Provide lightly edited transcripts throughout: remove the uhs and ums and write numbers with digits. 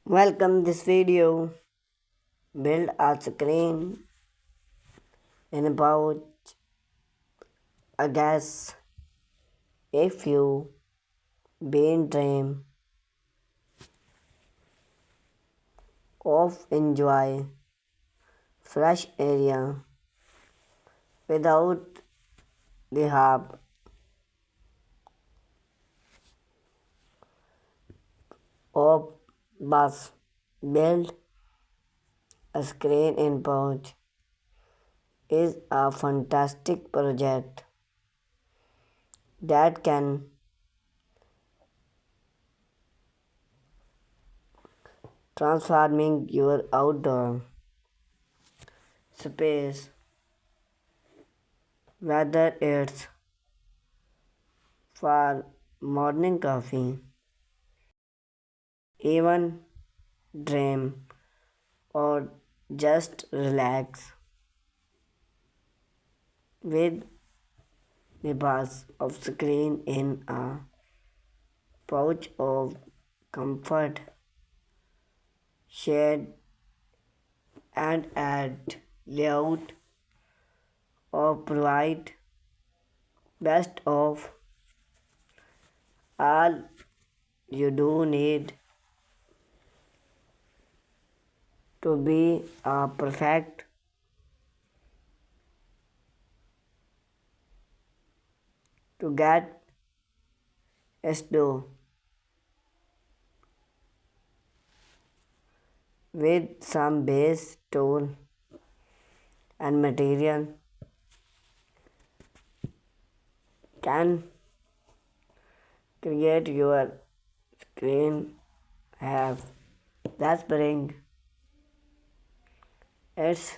Welcome this video. Build a screen in about I guess if you been dream of enjoy fresh area without the help of bus. Build a screen in Porch is a fantastic project that can transforming your outdoor space, whether it's for morning coffee, even dream, or just relax with the bars of screen in a pouch of comfort, shade, and add layout or provide best of all you do need to be a perfect to get do with some base tool and material can create your screen have. Let's bring its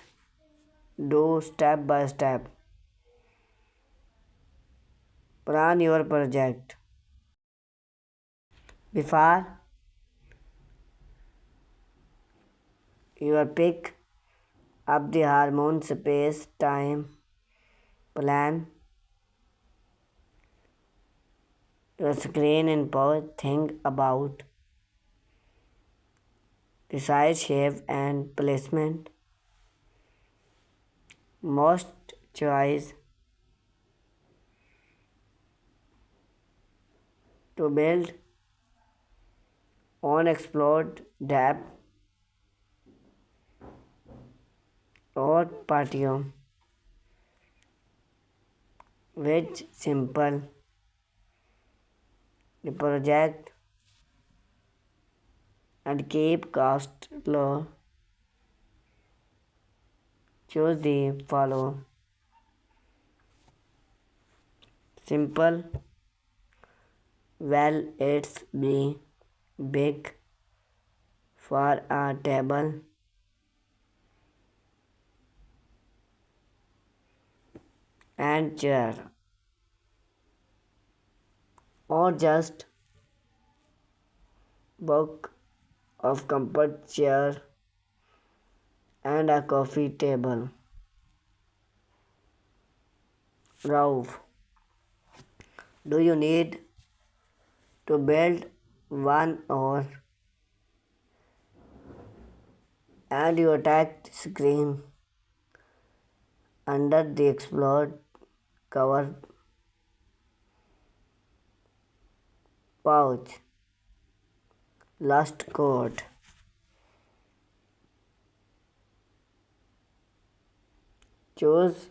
do step by step. Plan your project. Before you pick up the hormone space time plan your screen and power, think about the size, shape, and placement. Most choice to build on explored depth or patio, which simple the project and keep cost low. Choose the follow simple. Well, it's be big for a table and chair, or just book of comfort chair and a coffee table. Roof. Do you need to build one or and you attach screen under the explored cover pouch? Last coat. Choose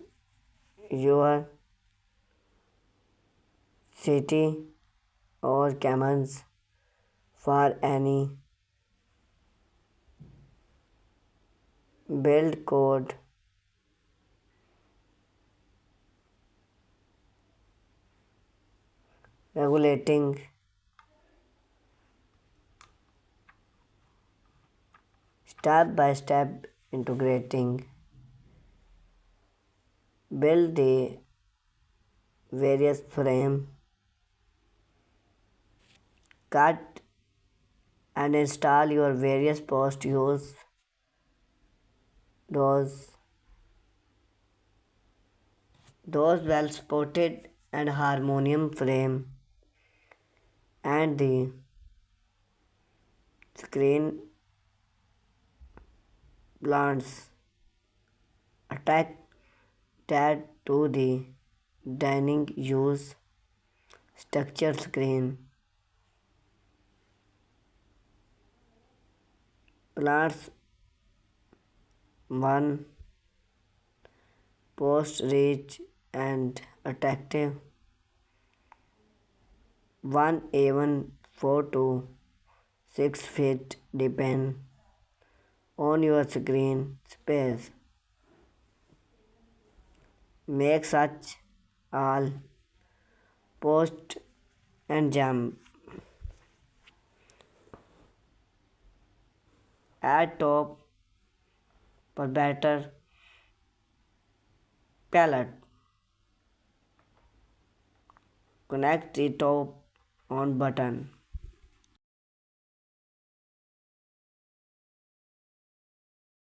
your city or commands for any build code regulating step by step integrating build the various frame cut and install your various post use those those well supported and harmonium frame and the screen plants. Attach that to the dining use structure screen. Plants one post rich and attractive. One even 4 to 6 feet depend on your screen space. Make such all post and jump. Add top for better palette. Connect the top on button.